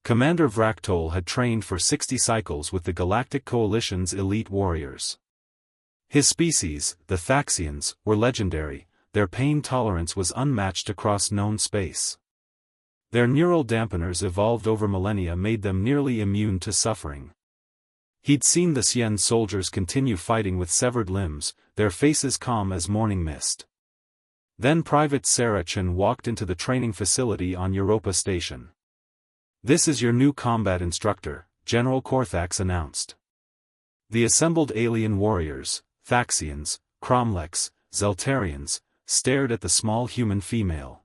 Commander Vraktol had trained for 60 cycles with the Galactic Coalition's elite warriors. His species, the Thaxians, were legendary. Their pain tolerance was unmatched across known space. Their neural dampeners evolved over millennia made them nearly immune to suffering. He'd seen the Sien soldiers continue fighting with severed limbs, their faces calm as morning mist. Then Private Sarah Chen walked into the training facility on Europa Station. "This is your new combat instructor," General Korthax announced. The assembled alien warriors, Thaxians, Cromlechs, Zeltarians, stared at the small human female.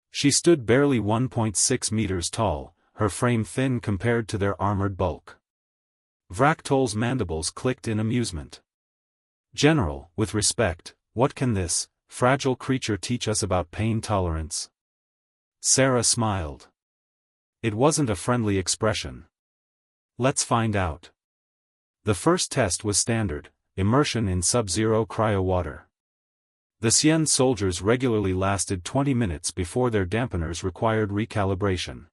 She stood barely 1.6 meters tall, her frame thin compared to their armored bulk. Vraktol's mandibles clicked in amusement. "General, with respect, what can this fragile creature teach us about pain tolerance?" Sarah smiled. It wasn't a friendly expression. "Let's find out." The first test was standard, immersion in sub-zero cryo-water. The Sien soldiers regularly lasted 20 minutes before their dampeners required recalibration.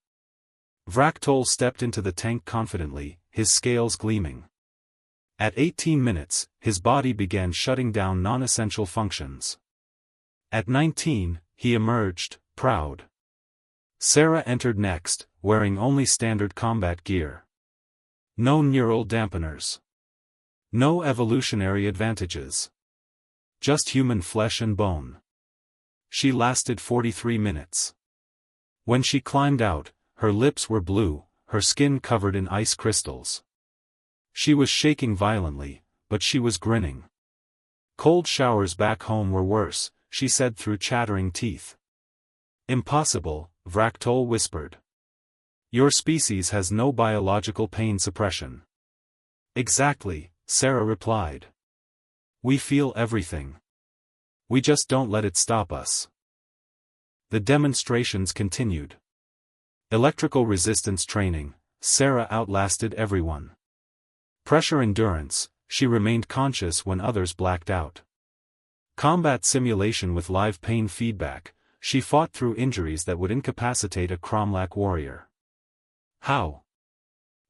Vraktol stepped into the tank confidently, his scales gleaming. At 18 minutes, his body began shutting down non-essential functions. At 19, he emerged, proud. Sarah entered next, wearing only standard combat gear. No neural dampeners. No evolutionary advantages. Just human flesh and bone. She lasted 43 minutes. When she climbed out, her lips were blue, her skin covered in ice crystals. She was shaking violently, but she was grinning. "Cold showers back home were worse," she said through chattering teeth. "Impossible," Vraktol whispered. "Your species has no biological pain suppression." "Exactly," Sarah replied. "We feel everything. We just don't let it stop us." The demonstrations continued. Electrical resistance training, Sarah outlasted everyone. Pressure endurance, she remained conscious when others blacked out. Combat simulation with live pain feedback, she fought through injuries that would incapacitate a Cromlech warrior. "How?"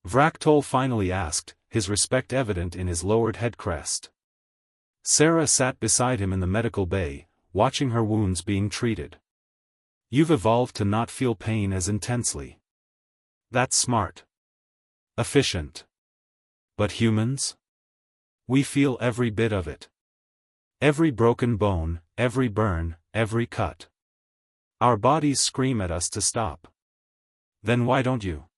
Vraktol finally asked, his respect evident in his lowered head crest. Sarah sat beside him in the medical bay, watching her wounds being treated. "You've evolved to not feel pain as intensely. That's smart. Efficient. But humans? We feel every bit of it. Every broken bone, every burn, every cut. Our bodies scream at us to stop. Then why don't you?"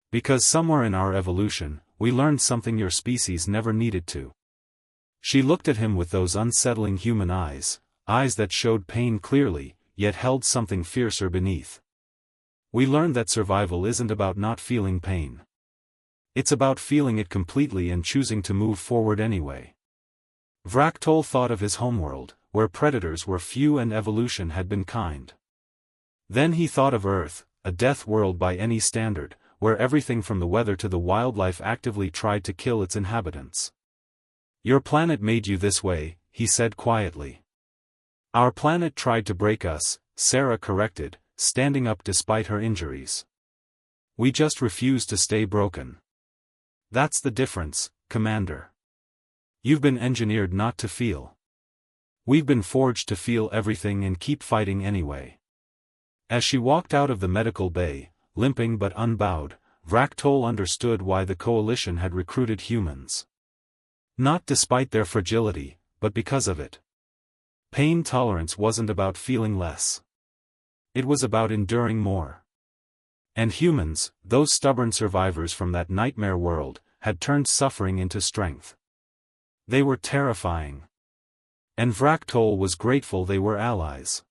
"Because somewhere in our evolution, we learned something your species never needed to." She looked at him with those unsettling human eyes, eyes that showed pain clearly, yet held something fiercer beneath. "We learned that survival isn't about not feeling pain. It's about feeling it completely and choosing to move forward anyway." Vraktol thought of his homeworld, where predators were few and evolution had been kind. Then he thought of Earth, a death world by any standard, where everything from the weather to the wildlife actively tried to kill its inhabitants. "Your planet made you this way," he said quietly. "Our planet tried to break us," Sarah corrected, standing up despite her injuries. "We just refused to stay broken. That's the difference, Commander. You've been engineered not to feel. We've been forged to feel everything and keep fighting anyway." As she walked out of the medical bay, limping but unbowed, Vraktol understood why the Coalition had recruited humans. Not despite their fragility, but because of it. Pain tolerance wasn't about feeling less. It was about enduring more. And humans, those stubborn survivors from that nightmare world, had turned suffering into strength. They were terrifying. And Vraktol was grateful they were allies.